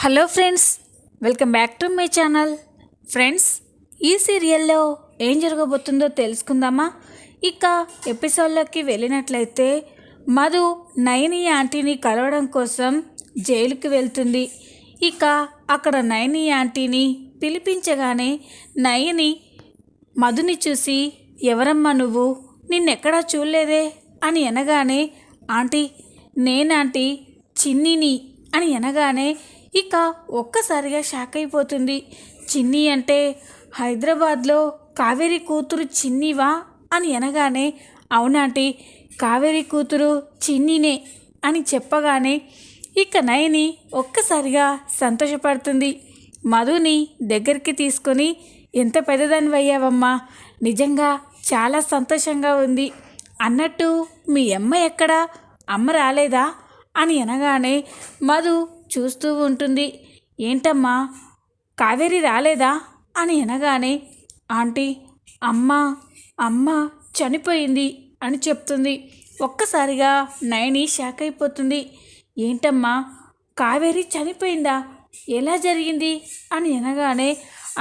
Hello friends, welcome back to my channel. Friends, ఈ సీరియల్లో ఏం జరగబోతుందో తెలుసుకుందామా? ఇక ఎపిసోడ్లోకి వెళ్ళినట్లయితే మధు నయని ఆంటీని కలవడం కోసం జైలుకి వెళ్తుంది. ఇక అక్కడ నయని ఆంటీని పిలిపించగానే నయని మధుని చూసి, ఎవరమ్మా నువ్వు, నిన్నెక్కడా చూడలేదే అని అనగానే, ఆంటీ నేనాంటీ చిన్నిని అని అనగానే ఇక ఒక్కసారిగా షాక్ అయిపోతుంది. చిన్ని అంటే హైదరాబాద్లో కావేరి కూతురు చిన్నివా అని అనగానే, అవునాంటీ కావేరి కూతురు చిన్నినే అని చెప్పగానే ఇక నయని ఒక్కసారిగా సంతోషపడుతుంది. మధుని దగ్గరికి తీసుకొని, ఎంత పెద్దదానివి అయ్యావమ్మా, నిజంగా చాలా సంతోషంగా ఉంది. అన్నట్టు మీ అమ్మ ఎక్కడా, అమ్మ రాలేదా అని అనగానే మధు చూస్తూ ఉంటుంది. ఏంటమ్మా కావేరి రాలేదా అని అనగానే, ఆంటీ అమ్మ చనిపోయింది అని చెప్తుంది. ఒక్కసారిగా నయని షాక్ అయిపోతుంది. ఏంటమ్మా కావేరి చనిపోయిందా, ఎలా జరిగింది అని అనగానే,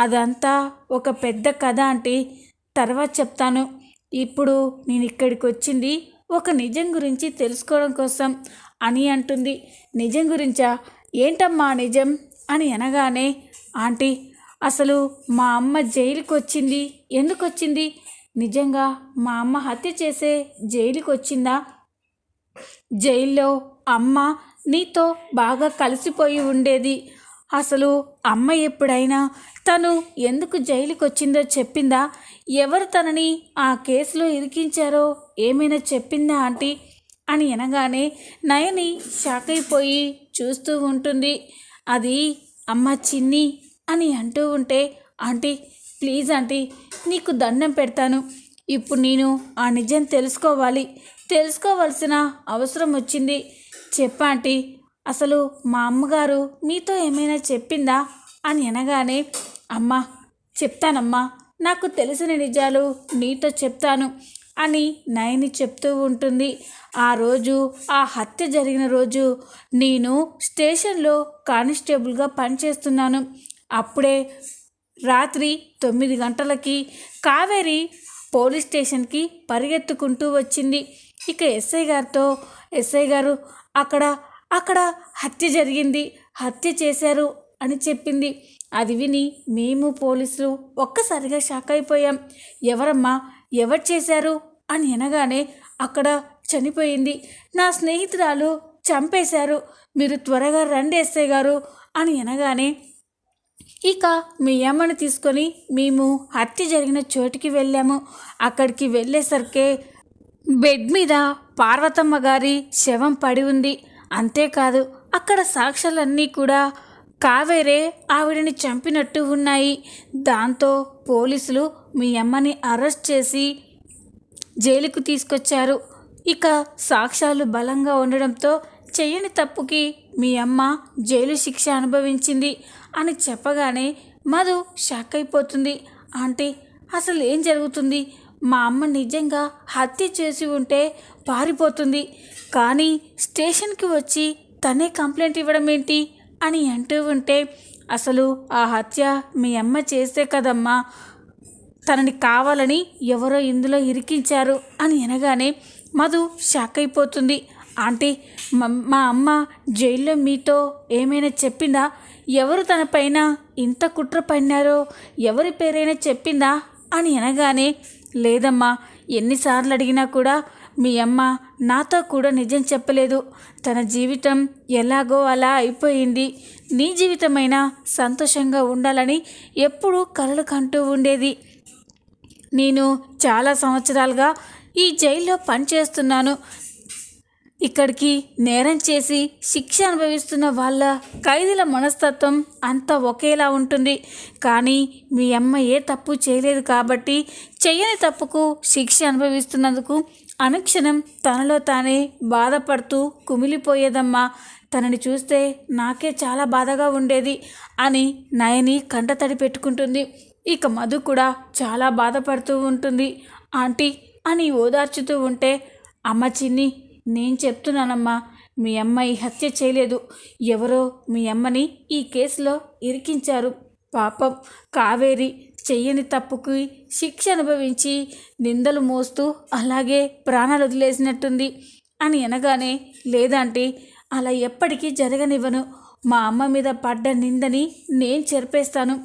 అదంతా ఒక పెద్ద కథ ఆంటీ, తర్వాత చెప్తాను. ఇప్పుడు నేను ఇక్కడికి వచ్చింది ఒక నిజం గురించి తెలుసుకోవడం కోసం అని అంటుంది. నిజం గురించా, ఏంటమ్మా నిజం అని అనగానే, ఆంటీ అసలు మా అమ్మ జైలుకి వచ్చింది, ఎందుకు వచ్చింది? నిజంగా మా అమ్మ హత్య చేసే జైలుకి వచ్చిందా? జైల్లో అమ్మ నీతో బాగా కలిసిపోయి ఉండేది. అసలు అమ్మ ఎప్పుడైనా తను ఎందుకు జైలుకి వచ్చిందో చెప్పిందా? ఎవరు తనని ఆ కేసులో ఇరికించారో ఏమైనా చెప్పిందా ఆంటీ అని అనగానే నయని షాక్ అయిపోయి చూస్తూ ఉంటుంది. అది అమ్మ చిన్ని అని అంటూ ఉంటే, ఆంటీ ప్లీజ్ ఆంటీ నీకు దండం పెడతాను, ఇప్పుడు నేను ఆ నిజం తెలుసుకోవాల్సిన అవసరం వచ్చింది. చెప్పాంటీ, అసలు మా అమ్మగారు మీతో ఏమైనా చెప్పిందా అని అనగానే, అమ్మా చెప్తానమ్మా, నాకు తెలిసిన నిజాలు నీతో చెప్తాను అని నయని చెప్తూ ఉంటుంది. ఆ రోజు, ఆ హత్య జరిగిన రోజు నేను స్టేషన్లో కానిస్టేబుల్గా పనిచేస్తున్నాను. అప్పుడే రాత్రి 9 గంటలకి కావేరి పోలీస్ స్టేషన్కి పరిగెత్తుకుంటూ వచ్చింది. ఇక ఎస్ఐ గారు అక్కడ హత్య జరిగింది, హత్య చేశారు అని చెప్పింది. అది విని మేము పోలీసులు ఒక్కసారిగా షాక్ అయిపోయాం. ఎవరమ్మా, ఎవరు చేశారు అని అనగానే, అక్కడ చనిపోయింది, నా స్నేహితురాలు చంపేశారు, మీరు త్వరగా రండి ఎస్ఐ గారు అని అనగానే, ఇక మీ అమ్మని తీసుకొని మేము హత్య జరిగిన చోటికి వెళ్ళాము. అక్కడికి వెళ్ళేసరికి బెడ్ మీద పార్వతమ్మ గారి శవం పడి ఉంది. అంతేకాదు అక్కడ సాక్ష్యాలన్నీ కూడా కావేరే ఆవిడని చంపినట్టు ఉన్నాయి. దాంతో పోలీసులు మీ అమ్మని అరెస్ట్ చేసి జైలుకు తీసుకొచ్చారు. ఇక సాక్ష్యాలు బలంగా ఉండడంతో చెయ్యని తప్పుకి మీ అమ్మ జైలు శిక్ష అనుభవించింది అని చెప్పగానే మధు షాక్ అయిపోతుంది. ఆంటీ అసలు ఏం జరుగుతుంది? మా అమ్మ నిజంగా హత్య చేసి ఉంటే పారిపోతుంది, కానీ స్టేషన్కి వచ్చి తనే కంప్లైంట్ ఇవ్వడం ఏంటి అని అంటూ ఉంటే, అసలు ఆ హత్య మీ అమ్మ చేస్తే కదమ్మా, తనని కావాలని ఎవరో ఇందులో ఇరికించారు అని అనగానే మధు షాక్ అయిపోతుంది. ఆంటీ మా అమ్మ జైల్లో మీతో ఏమైనా చెప్పిందా? ఎవరు తన పైన ఇంత కుట్ర పన్నారో ఎవరి పేరైనా చెప్పిందా అని అనగానే, లేదమ్మా, ఎన్నిసార్లు అడిగినా కూడా మీ అమ్మ నాతో కూడా నిజం చెప్పలేదు. తన జీవితం ఎలాగో అలా అయిపోయింది, నీ జీవితమైనా సంతోషంగా ఉండాలని ఎప్పుడూ కలలు కంటూ ఉండేది. నేను చాలా సంవత్సరాలుగా ఈ జైల్లో పనిచేస్తున్నాను. ఇక్కడికి నేరం చేసి శిక్ష అనుభవిస్తున్న వాళ్ళ ఖైదీల మనస్తత్వం అంతా ఒకేలా ఉంటుంది. కానీ మీ అమ్మ ఏ తప్పు చేయలేదు కాబట్టి చెయ్యని తప్పుకు శిక్ష అనుభవిస్తున్నందుకు అనుక్షణం తనలో తానే బాధపడుతూ కుమిలిపోయేదమ్మా. తనని చూస్తే నాకే చాలా బాధగా ఉండేది అని నయని కంటతడి పెట్టుకుంటుంది. ఇక మధు కూడా చాలా బాధపడుతూ ఉంటుంది. ఆంటీ అని ఓదార్చుతూ ఉంటే, అమ్మ చిన్ని నేను చెప్తున్నానమ్మా, మీ అమ్మాయి హత్య చేయలేదు. ఎవరో మీ అమ్మని ఈ కేసులో ఇరికించారు. పాపం కావేరి చెయ్యని తప్పుకి శిక్ష అనుభవించి నిందలు మోస్తూ అలాగే ప్రాణాలు వదిలేసినట్టుంది అని అనగానే, లేదంటే అలా ఎప్పటికీ జరగనివ్వను. మా అమ్మ మీద పడ్డ నిందని నేను చెరిపేస్తాను.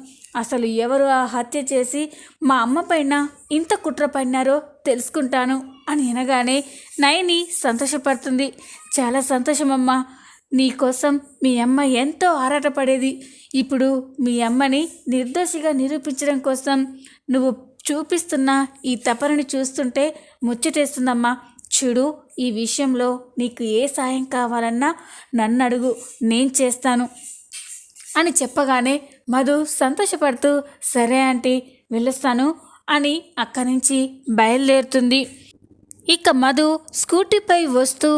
అసలు ఎవరు ఆ హత్య చేసి మా అమ్మ పైన ఇంత కుట్ర పడినారో తెలుసుకుంటాను అని అనగానే నయని సంతోషపడుతుంది. చాలా సంతోషమమ్మా, నీకోసం మీ అమ్మ ఎంతో ఆరాటపడేది. ఇప్పుడు మీ అమ్మని నిర్దోషిగా నిరూపించడం కోసం నువ్వు చూపిస్తున్న ఈ తపనని చూస్తుంటే ముచ్చటేస్తుందమ్మా. చూడు, ఈ విషయంలో నీకు ఏ సాయం కావాలన్నా నన్ను అడుగు, నేను చేస్తాను అని చెప్పగానే మధు సంతోషపడుతూ సరే ఆంటీ వెళ్ళొస్తాను అని అక్కడి నుంచి బయలుదేరుతుంది. ఇక మధు స్కూటీపై వస్తూ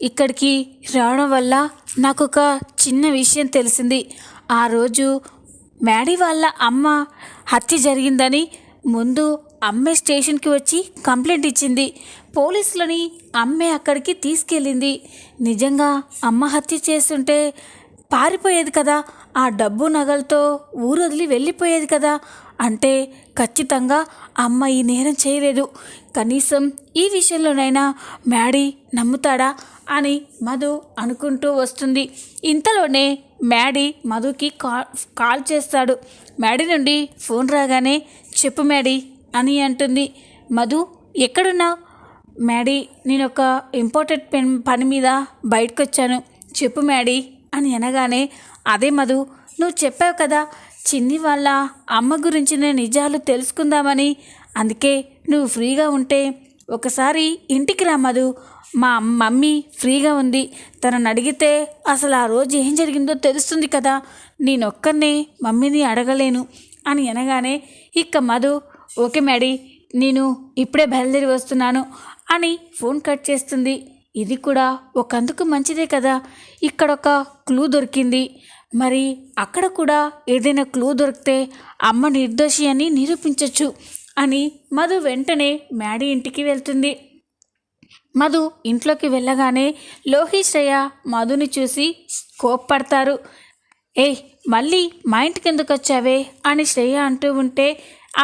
ఇక్కడికి రావడం వల్ల నాకు ఒక చిన్న విషయం తెలిసింది. ఆ రోజు మ్యాడీ వాళ్ళ అమ్మ హత్య జరిగిందని ముందు అమ్మే స్టేషన్కి వచ్చి కంప్లైంట్ ఇచ్చింది. పోలీసులని అమ్మే అక్కడికి తీసుకెళ్ళింది. నిజంగా అమ్మ హత్య చేస్తుంటే పారిపోయేది కదా, ఆ డబ్బు నగలతో ఊరు వదిలి వెళ్ళిపోయేది కదా. అంటే ఖచ్చితంగా అమ్మ ఈ నేరం చేయలేదు. కనీసం ఈ విషయంలోనైనా మ్యాడీ నమ్ముతాడా అని మధు అనుకుంటూ వస్తుంది. ఇంతలోనే మ్యాడీ మధుకి కాల్ చేస్తాడు. మ్యాడీ నుండి ఫోన్ రాగానే చెప్పు మ్యాడీ అని అంటుంది. మధు ఎక్కడున్నావు? మ్యాడీ నేను ఒక ఇంపార్టెంట్ పని మీద బయటకు వచ్చాను, చెప్పు మ్యాడీ అని అనగానే, అదే మధు, నువ్వు చెప్పావు కదా చిన్ని వాళ్ళ అమ్మ గురించిన నిజాలు తెలుసుకుందామని, అందుకే నువ్వు ఫ్రీగా ఉంటే ఒకసారి ఇంటికి రా మధు. మా మమ్మీ ఫ్రీగా ఉంది, తనని అడిగితే అసలు ఆ రోజు ఏం జరిగిందో తెలుస్తుంది కదా, నేనొక్కనే మమ్మీని అడగలేను అని అనగానే ఇక మధు ఓకే మ్యాడీ, నేను ఇప్పుడే బయలుదేరి వస్తున్నాను అని ఫోన్ కట్ చేస్తుంది. ఇది కూడా ఒకందుకు మంచిదే కదా, ఇక్కడ ఒక క్లూ దొరికింది. మరి అక్కడ కూడా ఏదైనా క్లూ దొరికితే అమ్మ నిర్దోషి అని నిరూపించవచ్చు అని మధు వెంటనే మ్యాడీ ఇంటికి వెళ్తుంది. మధు ఇంట్లోకి వెళ్ళగానే లోహిత్ శ్రేయ మధుని చూసి కోప్పడతారు. ఏయ్ మళ్ళీ మా ఇంటికి ఎందుకు వచ్చావే అని శ్రేయ అంటూ ఉంటే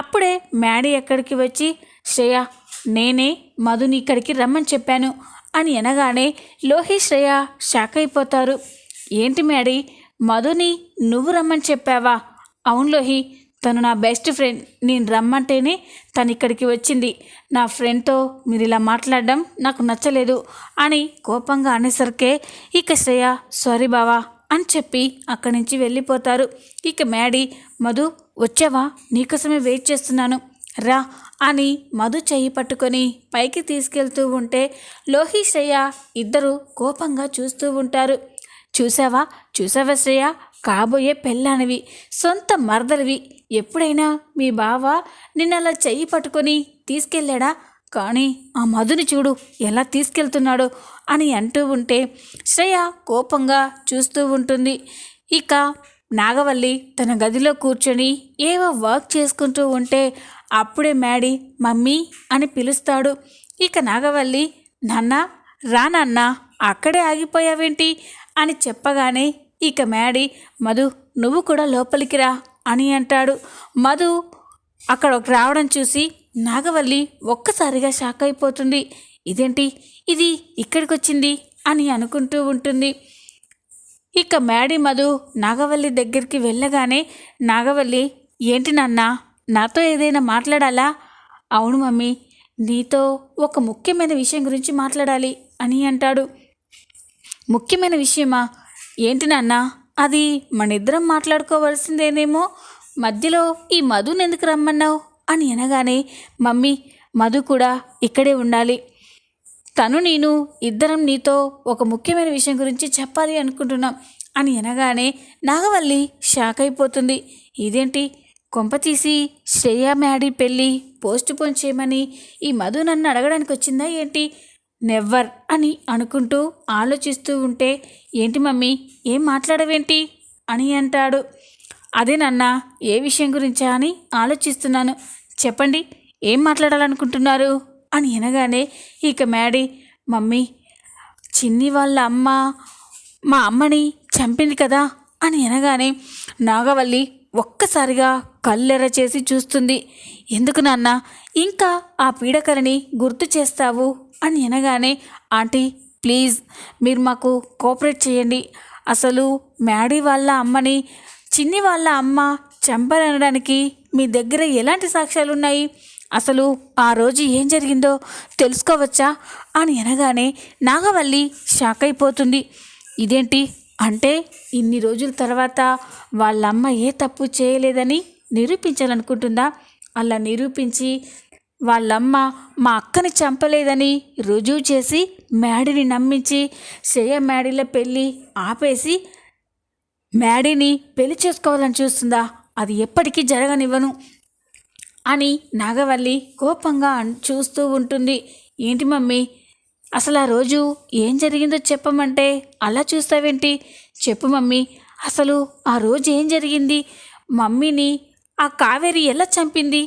అప్పుడే మ్యాడీ ఎక్కడికి వచ్చి, శ్రేయ నేనే మధుని ఇక్కడికి రమ్మని చెప్పాను అని అనగానే లోహిత్ శ్రేయ షాక్ అయిపోతారు. ఏంటి మ్యాడీ, మధుని నువ్వు రమ్మని చెప్పావా? అవును లోహి, తను నా బెస్ట్ ఫ్రెండ్, నేను రమ్మంటేనే తను ఇక్కడికి వచ్చింది. నా ఫ్రెండ్తో మీరు ఇలా మాట్లాడడం నాకు నచ్చలేదు అని కోపంగా అనేసరికే ఇక శ్రేయ సారీ బావా అని చెప్పి అక్కడి నుంచి వెళ్ళిపోతారు. ఇక మ్యాడీ, మధు వచ్చావా, నీకోసమే వెయిట్ చేస్తున్నాను రా అని మధు చెయ్యి పట్టుకొని పైకి తీసుకెళ్తూ ఉంటే లోహిత్ శ్రేయ ఇద్దరు కోపంగా చూస్తూ ఉంటారు. చూసావా శ్రేయ, కాబోయే పెళ్ళానివి, సొంత మరదలివి, ఎప్పుడైనా మీ బావ నిన్నలా చెయ్యి పట్టుకొని తీసుకెళ్ళాడా? కానీ ఆ మధుని చూడు ఎలా తీసుకెళ్తున్నాడో అని అంటూ ఉంటే శ్రేయ కోపంగా చూస్తూ ఉంటుంది. ఇక నాగవల్లి తన గదిలో కూర్చొని ఏవో వర్క్ చేసుకుంటూ ఉంటే అప్పుడే మ్యాడీ మమ్మీ అని పిలుస్తాడు. ఇక నాగవల్లి, నాన్న రా నాన్న, అక్కడే ఆగిపోయావేంటి అని చెప్పగానే ఇక మ్యాడీ, మధు నువ్వు కూడా లోపలికి రా అని అంటాడు. మధు అక్కడ రావడం చూసి నాగవల్లి ఒక్కసారిగా షాక్ అయిపోతుంది. ఇదేంటి, ఇది ఇక్కడికి వచ్చింది అని అనుకుంటూ ఉంటుంది. ఇక మ్యాడీ మధు నాగవల్లి దగ్గరికి వెళ్ళగానే నాగవల్లి, ఏంటి నాన్న, నాతో ఏదైనా మాట్లాడాలా? అవును మమ్మీ, నీతో ఒక ముఖ్యమైన విషయం గురించి మాట్లాడాలి అని అంటాడు. ముఖ్యమైన విషయమా? ఏంటి నాన్న, అది మనిద్దరం మాట్లాడుకోవాల్సిందేనేమో, మధ్యలో ఈ మధుని ఎందుకు రమ్మన్నావు అని అనగానే మమ్మీ మధు కూడా ఇక్కడే ఉండాలి, తను నేను ఇద్దరం నీతో ఒక ముఖ్యమైన విషయం గురించి చెప్పాలి అనుకుంటున్నాం అని అనగానే నాగవల్లి షాక్ అయిపోతుంది. ఇదేంటి, కొంపతీసి శ్రేయ మ్యాడీ పెళ్ళి పోస్ట్ పోన్ చేయమని ఈ మధు నన్ను అడగడానికి వచ్చిందా ఏంటి? నెవ్వర్ అని అనుకుంటూ ఆలోచిస్తూ ఉంటే ఏంటి మమ్మీ ఏం మాట్లాడవేంటి అని అంటాడు. అదే నాన్న, ఏ విషయం గురించా అని ఆలోచిస్తున్నాను, చెప్పండి ఏం మాట్లాడాలనుకుంటున్నారు అని అనగానే ఇక మ్యాడీ, మమ్మీ చిన్ని వాళ్ళ అమ్మ మా అమ్మని చంపింది కదా అని అనగానే నాగవల్లి ఒక్కసారిగా కళ్ళెర్ర చేసి చూస్తుంది. ఎందుకు నాన్న ఇంకా ఆ పీడకలని గుర్తు చేస్తావు అని అనగానే, ఆంటీ ప్లీజ్ మీరు మాకు కోఆపరేట్ చేయండి. అసలు మ్యాడీ వాళ్ళ అమ్మని చిన్ని వాళ్ళ అమ్మ చంపనడానికి మీ దగ్గర ఎలాంటి సాక్ష్యాలు ఉన్నాయి? అసలు ఆ రోజు ఏం జరిగిందో తెలుసుకోవచ్చా అని అనగానే నాగవల్లి షాక్ అయిపోతుంది. ఇదేంటి అంటే ఇన్ని రోజుల తర్వాత వాళ్ళమ్మ ఏ తప్పు చేయలేదని నిరూపించాలనుకుంటుందా? అలా నిరూపించి వాళ్ళమ్మ మా అక్కని చంపలేదని రుజువు చేసి మ్యాడీని నమ్మించి శ్రేయ మ్యాడీల పెళ్ళి ఆపేసి మ్యాడీని పెళ్లి చేసుకోవాలని చూస్తుందా? అది ఎప్పటికీ జరగనివ్వను అని నాగవల్లి కోపంగా చూస్తూ ఉంటుంది. ఏంటి మమ్మీ అసలు ఆ రోజు ఏం జరిగిందో చెప్పమంటే అలా చూస్తావేంటి? చెప్పు మమ్మీ, అసలు ఆ రోజు ఏం జరిగింది? మమ్మీని ఆ కావేరి ఎలా చంపింది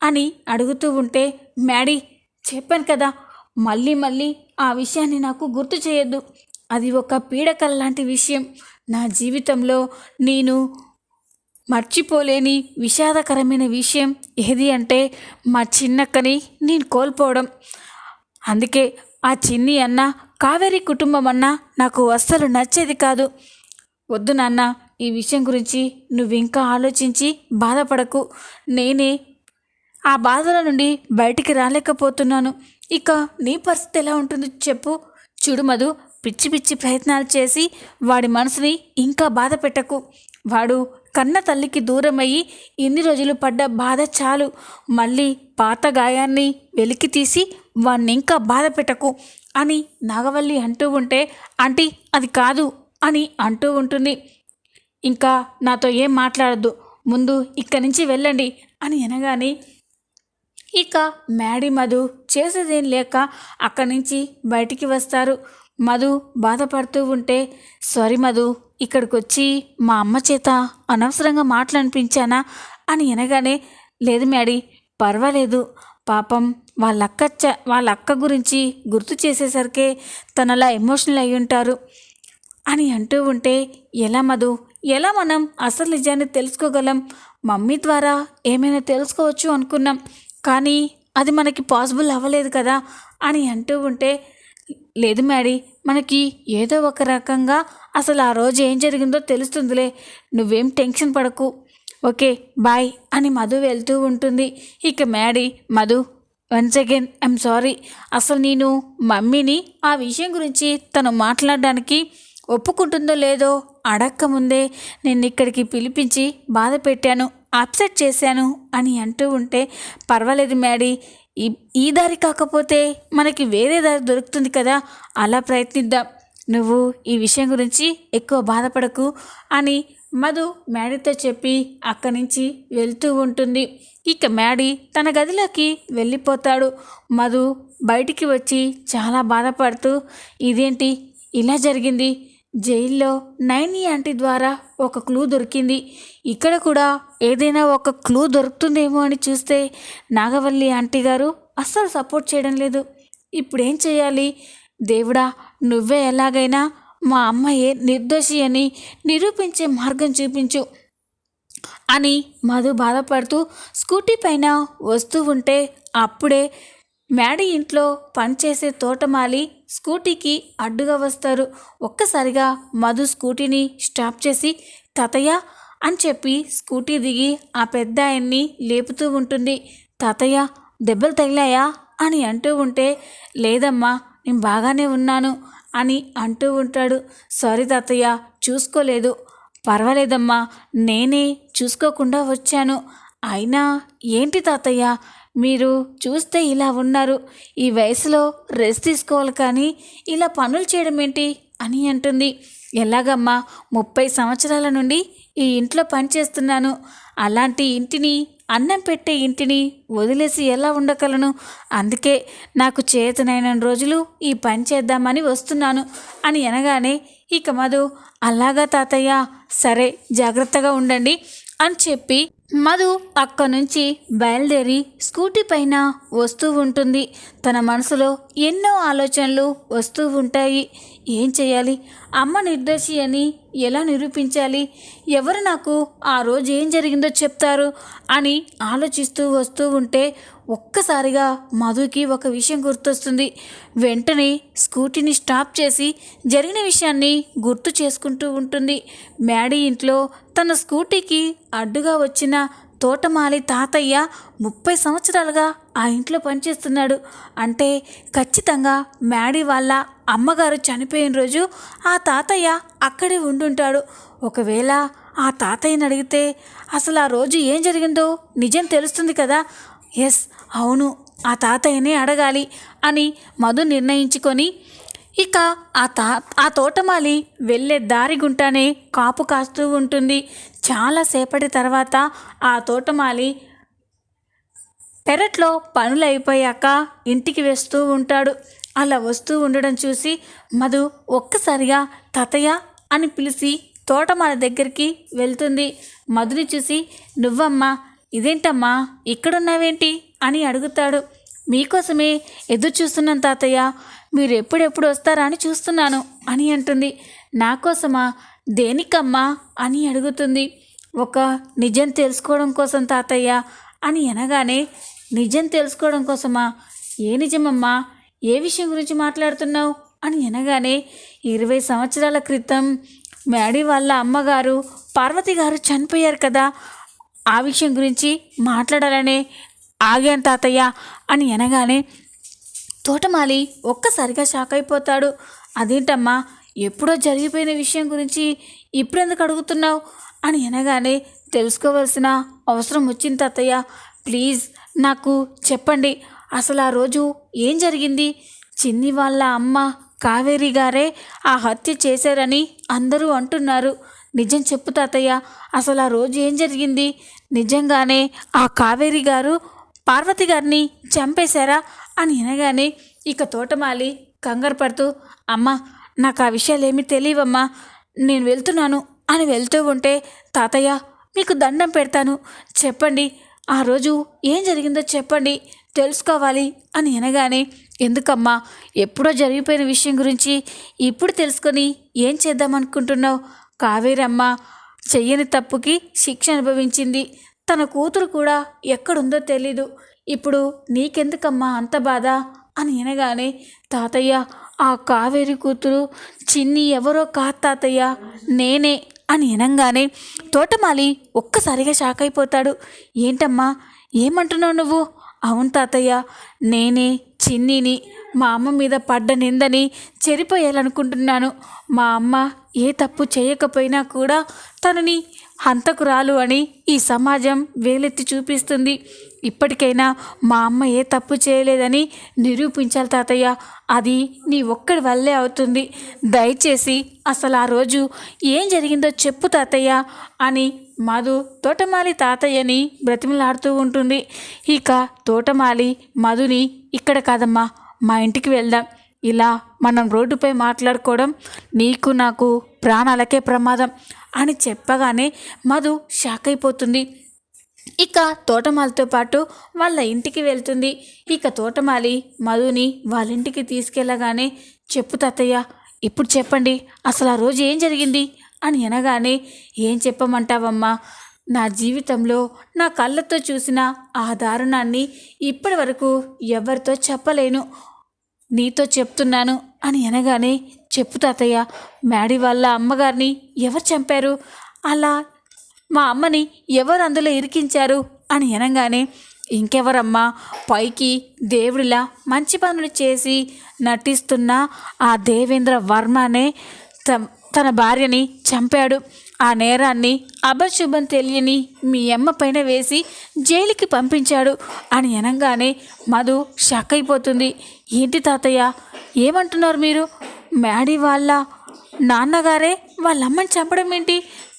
అని అడుగుతూ ఉంటే, మ్యాడీ చెప్పాను కదా, మళ్ళీ మళ్ళీ ఆ విషయాన్ని నాకు గుర్తు చేయొద్దు. అది ఒక పీడకల లాంటి విషయం. నా జీవితంలో నేను మర్చిపోలేని విషాదకరమైన విషయం ఏది అంటే మా చిన్నక్కని నేను కోల్పోవడం. అందుకే ఆ చిన్ని అన్న కావేరి కుటుంబం అన్న నాకు అస్సలు నచ్చేది కాదు. వద్దు నాన్న, ఈ విషయం గురించి నువ్వు ఇంకా ఆలోచించి బాధపడకు. నేనే ఆ బాధల నుండి బయటికి రాలేకపోతున్నాను. ఇక నీ పరిస్థితి ఎలా ఉంటుంది చెప్పు. చూడు మధు, పిచ్చి పిచ్చి ప్రయత్నాలు చేసి వాడి మనసుని ఇంకా బాధ పెట్టకు. వాడు కన్న తల్లికి దూరమయ్యి ఇన్ని రోజులు పడ్డ బాధ చాలు. మళ్ళీ పాత గాయాన్ని వెలికి తీసి వాడిని ఇంకా బాధ పెట్టకు అని నాగవల్లి అంటూ ఉంటే, ఆంటీ అది కాదు అని అంటూ ఉంటుంది. ఇంకా నాతో ఏం మాట్లాడద్దు, ముందు ఇక్కడి నుంచి వెళ్ళండి అని అనగానే ఇక మ్యాడీ మధు చేసేదేం లేక అక్కడి నుంచి బయటికి వస్తారు. మధు బాధపడుతూ ఉంటే, సారీ మధు, ఇక్కడికి వచ్చి మా అమ్మ చేత అనవసరంగా మాటలనిపించానా అని అనగానే, లేదు మ్యాడీ పర్వాలేదు, పాపం వాళ్ళ అక్క గురించి గుర్తు చేసేసరికే తనలా ఎమోషనల్ అయి ఉంటారు అని అంటూ ఉంటే, ఎలా మధు, ఎలా మనం అసలు నిజాన్ని తెలుసుకోగలం? మమ్మీ ద్వారా ఏమైనా తెలుసుకోవచ్చు అనుకున్నాం, కానీ అది మనకి పాసిబుల్ అవ్వలేదు కదా అని అంటూ ఉంటే, లేదు మ్యాడీ, మనకి ఏదో ఒక రకంగా అసలు ఆ రోజు ఏం జరిగిందో తెలుస్తుందిలే, నువ్వేం టెన్షన్ పడకు, ఓకే బాయ్ అని మధు వెళ్తూ ఉంటుంది. ఇక Maddy, Madhu once again I'm sorry. అసలు నేను మమ్మీని ఆ విషయం గురించి తను మాట్లాడడానికి ఒప్పుకుంటుందో లేదో అడక్కముందే నేను ఇక్కడికి పిలిపించి బాధ పెట్టాను, అప్సెట్ చేశాను అని అంటూ ఉంటే, పర్వాలేదు మ్యాడీ, ఈ దారి కాకపోతే మనకి వేరే దారి దొరుకుతుంది కదా, అలా ప్రయత్నిద్దాం, నువ్వు ఈ విషయం గురించి ఎక్కువ బాధపడకు అని మధు మ్యాడీతో చెప్పి అక్కడి నుంచి వెళ్తూ ఉంటుంది. ఇక మ్యాడీ తన గదిలోకి వెళ్ళిపోతాడు. మధు బయటికి వచ్చి చాలా బాధపడుతూ, ఇదేంటి ఇలా జరిగింది? జైల్లో నైని ఆంటీ ద్వారా ఒక క్లూ దొరికింది, ఇక్కడ కూడా ఏదైనా ఒక క్లూ దొరుకుతుందేమో అని చూస్తే నాగవల్లి ఆంటీ గారు అస్సలు సపోర్ట్ చేయడం లేదు. ఇప్పుడేం చేయాలి? దేవుడా, నువ్వే ఎలాగైనా మా అమ్మాయే నిర్దోషి అని నిరూపించే మార్గం చూపించు అని మధు బాధపడుతూ స్కూటీ పైన వస్తూ ఉంటే, అప్పుడే మ్యాడీ ఇంట్లో పనిచేసే తోటమాలి స్కూటీకి అడ్డుగా వస్తారు. ఒక్కసారిగా మధు స్కూటీని స్టాప్ చేసి, తాతయ్య అని చెప్పి స్కూటీ దిగి ఆ పెద్ద ఆయన్ని లేపుతూ ఉంటుంది. తాతయ్య దెబ్బలు తగిలాయా అని అంటూ ఉంటే, లేదమ్మా నేను బాగానే ఉన్నాను అని అంటూ ఉంటాడు. సారీ తాతయ్య, చూసుకోలేదు. పర్వాలేదమ్మా, నేనే చూసుకోకుండా వచ్చాను. అయినా ఏంటి తాతయ్య, మీరు చూస్తే ఇలా ఉన్నారు, ఈ వయసులో రెస్ట్ తీసుకోవాలి కానీ ఇలా పనులు చేయడం ఏంటి అని అంటుంది. ఎలాగమ్మా, 30 సంవత్సరాల నుండి ఈ ఇంట్లో పనిచేస్తున్నాను, అలాంటి ఇంటిని, అన్నం పెట్టే ఇంటిని వదిలేసి ఎలా ఉండగలను? అందుకే నాకు చేతనైన రోజులు ఈ పని చేద్దామని వస్తున్నాను అని అనగానే ఇక మధు, అలాగా తాతయ్య, సరే జాగ్రత్తగా ఉండండి అని చెప్పి మధు అక్కడి నుంచి బయలుదేరి స్కూటీ పైన వస్తూ ఉంటుంది. తన మనసులో ఎన్నో ఆలోచనలు వస్తూ ఉంటాయి. ఏం చేయాలి, అమ్మ నిర్దోషి అని ఎలా నిరూపించాలి, ఎవరు నాకు ఆ రోజు ఏం జరిగిందో చెప్తారు అని ఆలోచిస్తూ వస్తూ ఉంటే ఒక్కసారిగా మధుకి ఒక విషయం గుర్తొస్తుంది. వెంటనే స్కూటీని స్టాప్ చేసి జరిగిన విషయాన్ని గుర్తు చేసుకుంటూ ఉంటుంది. మ్యాడీ ఇంట్లో తన స్కూటీకి అడ్డుగా వచ్చిన తోటమాలి తాతయ్య 30 సంవత్సరాలుగా ఆ ఇంట్లో పనిచేస్తున్నాడు. అంటే ఖచ్చితంగా మ్యాడీ వాళ్ళ అమ్మగారు చనిపోయిన రోజు ఆ తాతయ్య అక్కడే ఉండుంటాడు. ఒకవేళ ఆ తాతయ్యని అడిగితే అసలు ఆ రోజు ఏం జరిగిందో నిజం తెలుస్తుంది కదా. ఎస్, అవును, ఆ తాతయ్యనే అడగాలి అని మధు నిర్ణయించుకొని ఇక ఆ తోటమాలి వెళ్ళే దారి గుంటానే కాపు కాస్తూ ఉంటుంది. చాలాసేపటి తర్వాత ఆ తోటమాలి పెరట్లో పనులు అయిపోయాక ఇంటికి వస్తూ ఉంటాడు. అలా వస్తూ ఉండడం చూసి మధు ఒక్కసారిగా తాతయ్య అని పిలిచి తోటమాలి దగ్గరికి వెళ్తుంది. మధుని చూసి, నువ్వమ్మా, ఇదేంటమ్మా ఇక్కడున్నావేంటి అని అడుగుతాడు. మీకోసమే ఎదురు చూస్తున్నాను తాతయ్య, మీరు ఎప్పుడెప్పుడు వస్తారా అని చూస్తున్నాను అని అంటుంది. నా కోసమా? దేనికమ్మా అని అడుగుతుంది. ఒక నిజం తెలుసుకోవడం కోసం తాతయ్య అని అనగానే, నిజం తెలుసుకోవడం కోసమా? ఏ నిజమమ్మా, ఏ విషయం గురించి మాట్లాడుతున్నావు అని అనగానే, 20 సంవత్సరాల క్రితం మ్యాడీ వాళ్ళ అమ్మగారు పార్వతి గారు చనిపోయారు కదా, ఆ విషయం గురించి మాట్లాడాలనే ఆగాను తాతయ్య అని అనగానే తోటమాలి ఒక్కసారిగా షాక్ అయిపోతాడు. అదేంటమ్మా, ఎప్పుడో జరిగిపోయిన విషయం గురించి ఇప్పుడెందుకు అడుగుతున్నావు అని అనగానే, తెలుసుకోవాల్సిన అవసరం వచ్చింది తాతయ్య, ప్లీజ్ నాకు చెప్పండి, అసలు ఆ రోజు ఏం జరిగింది? చిన్ని వాళ్ళ అమ్మ కావేరి గారే ఆ హత్య చేశారని అందరూ అంటున్నారు. నిజం చెప్పు తాతయ్య, అసలు ఆ రోజు ఏం జరిగింది? నిజంగానే ఆ కావేరి గారు పార్వతి గారిని చంపేశారా అని అనగానే ఇక తోటమాలి కంగారు పడుతూ, అమ్మ, నాకు ఆ విషయాలు ఏమీ తెలియవమ్మా, నేను వెళ్తున్నాను అని వెళ్తూ ఉంటే, తాతయ్య మీకు దండం పెడతాను, చెప్పండి, ఆ రోజు ఏం జరిగిందో చెప్పండి, తెలుసుకోవాలి అని అనగానే, ఎందుకమ్మా, ఎప్పుడో జరిగిపోయిన విషయం గురించి ఇప్పుడు తెలుసుకొని ఏం చేద్దామనుకుంటున్నావు? కావేరమ్మ చెయ్యని తప్పుకి శిక్ష అనుభవించింది. తన కూతురు కూడా ఎక్కడుందో తెలీదు. ఇప్పుడు నీకెందుకమ్మా అంత బాధ అని అనగానే, తాతయ్య, ఆ కావేరి కూతురు చిన్ని ఎవరో కాదు తాతయ్య, నేనే అని అనగానే తోటమాలి ఒక్కసారిగా షాక్ అయిపోతాడు. ఏంటమ్మా, ఏమంటున్నావు నువ్వు? అవును తాతయ్య, నేనే చిన్నిని. మా అమ్మ మీద పడ్డ నిందని చెరిపోయాలనుకుంటున్నాను. మా అమ్మ ఏ తప్పు చేయకపోయినా కూడా తనని హంతకురాలు అని ఈ సమాజం వేలెత్తి చూపిస్తుంది. ఇప్పటికైనా మా అమ్మ ఏ తప్పు చేయలేదని నిరూపించాలి తాతయ్య. అది నీ ఒక్కడి వల్లే అవుతుంది. దయచేసి అసలు ఆ రోజు ఏం జరిగిందో చెప్పు తాతయ్య అని మధు తోటమాలి తాతయ్యని బ్రతిమలాడుతూ ఉంటుంది. ఇక తోటమాలి మధుని, ఇక్కడ కాదమ్మా, మా ఇంటికి వెళ్దాం, ఇలా మనం రోడ్డుపై మాట్లాడుకోవడం నీకు నాకు ప్రాణాలకే ప్రమాదం అని చెప్పగానే మధు షాక్ అయిపోతుంది. ఇక తోటమాలితో పాటు వాళ్ళ ఇంటికి వెళ్తుంది. ఇక తోటమాలి మధుని వాళ్ళ ఇంటికి తీసుకెళ్ళగానే, చెప్పు తాతయ్య, ఇప్పుడు చెప్పండి, అసలు ఆ రోజు ఏం జరిగింది అని అనగానే, ఏం చెప్పమంటావమ్మా, నా జీవితంలో నా కళ్ళతో చూసిన ఆ దారుణాన్ని ఇప్పటి వరకు ఎవరితో చెప్పలేను, నీతో చెప్తున్నాను అని అనగానే, చెప్పు తాతయ్య, మ్యాడీ వాళ్ళ అమ్మగారిని ఎవరు చంపారు? అలా మా అమ్మని ఎవరు అందులో ఇరికించారు అని అనగానే, ఇంకెవరమ్మా, పైకి దేవుడిలా మంచి పనులు చేసి నటిస్తున్న ఆ దేవేంద్ర వర్మనే తన భార్యని చంపాడు. ఆ నేరాన్ని అభశుభం తెలియని మీ అమ్మ పైన వేసి జైలుకి పంపించాడు అని అనగానే మధు షాక్ అయిపోతుంది. ఏంటి తాతయ్య, ఏమంటున్నారు మీరు? మ్యాడీ వాళ్ళ నాన్నగారే వాళ్ళ అమ్మని చంపడం ఏంటి?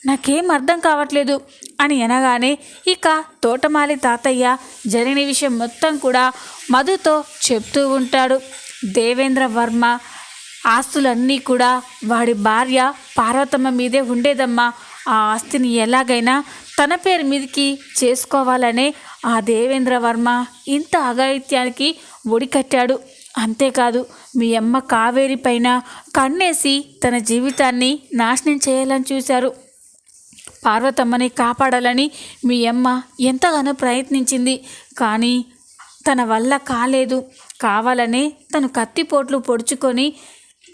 నాకేం అర్థం కావట్లేదు అని అనగానే ఇక తోటమాలి తాతయ్య జరిగిన విషయం మొత్తం కూడా మధుతో చెప్తూ ఉంటాడు. దేవేంద్ర వర్మ ఆస్తులన్నీ కూడా వాడి భార్య పార్వతమ్మ మీదే ఉండేదమ్మా. ఆ ఆస్తిని ఎలాగైనా తన పేరు మీదకి చేసుకోవాలనే ఆ దేవేంద్ర వర్మ ఇంత అఘాయిత్యానికి ఒడికట్టాడు. అంతేకాదు మీ అమ్మ కావేరి పైన కన్నేసి తన జీవితాన్ని నాశనం చేయాలని చూశారు. పార్వతమ్మని కాపాడాలని మీ అమ్మ ఎంతగానో ప్రయత్నించింది. కానీ తన వల్ల కాలేదు. కావాలనే తను కత్తిపోట్లు పొడుచుకొని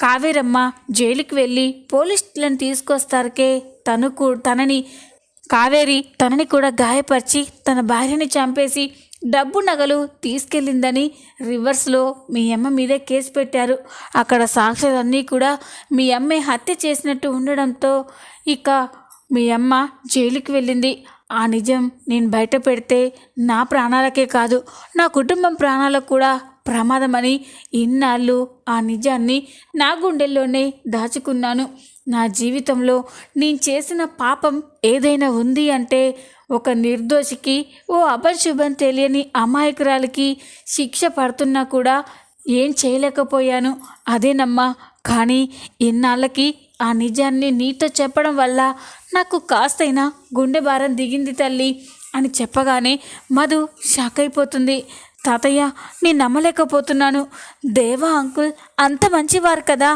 కావేరమ్మ జైలుకి వెళ్ళి పోలీసులను తీసుకొస్తారకే తనని కావేరి తనని కూడా గాయపరిచి తన భార్యని చంపేసి డబ్బు నగలు తీసుకెళ్ళిందని రివర్స్లో మీ అమ్మ మీదే కేసు పెట్టారు. అక్కడ సాక్ష్యాలన్నీ కూడా మీ అమ్మే హత్య చేసినట్టు ఉండడంతో ఇక మీ అమ్మ జైలుకి వెళ్ళింది. ఆ నిజం నేను బయట పెడితే నా ప్రాణాలకే కాదు నా కుటుంబం ప్రాణాలకు కూడా ప్రమాదమని ఇన్నాళ్ళు ఆ నిజాన్ని నా గుండెల్లోనే దాచుకున్నాను. నా జీవితంలో నేను చేసిన పాపం ఏదైనా ఉంది అంటే ఒక నిర్దోషికి, ఓ అపశుభం తెలియని అమాయకురాలికి శిక్ష పడుతున్నా కూడా ఏం చేయలేకపోయాను. అదేనమ్మా. కానీ ఇన్నాళ్ళకి ఆ నిజాన్ని నీతో చెప్పడం వల్ల నాకు కాస్తైనా గుండె భారం దిగింది తల్లి అని చెప్పగానే మధు షాక్ అయిపోతుంది. తాతయ్య, నేను నమ్మలేకపోతున్నాను. దేవా అంకుల్ అంత మంచివారు కదా,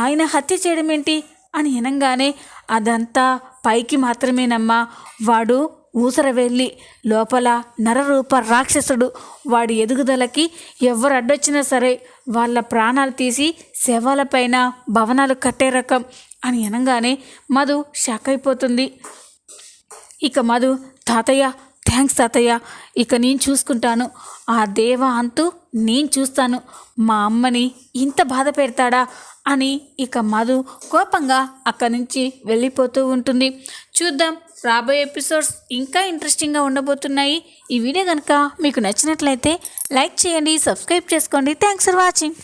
ఆయన హత్య చేయడం ఏంటి అని వినంగానే అదంతా పైకి మాత్రమేనమ్మా. వాడు ఊసరవెళ్ళి లోపల నరరూప రాక్షసుడు. వాడి ఎదుగుదలకి ఎవరు అడ్డొచ్చినా సరే వాళ్ళ ప్రాణాలు తీసి శవాలపైన భవనాలు కట్టే రకం అని అనగానే మధు షాక్ అయిపోతుంది. ఇక మధు, తాతయ్య థ్యాంక్స్ తాతయ్య, ఇక నేను చూసుకుంటాను. ఆ దేవ అంతు నేను చూస్తాను. మా అమ్మని ఇంత బాధ పెడతాడా అని ఇక మధు కోపంగా అక్కడి నుంచి వెళ్ళిపోతూ ఉంటుంది. చూద్దాం రాబోయే ఎపిసోడ్స్ ఇంకా ఇంట్రెస్టింగ్గా ఉండబోతున్నాయి. ఈ వీడియో కనుక మీకు నచ్చినట్లయితే లైక్ చేయండి, సబ్స్క్రైబ్ చేసుకోండి. Thanks for watching.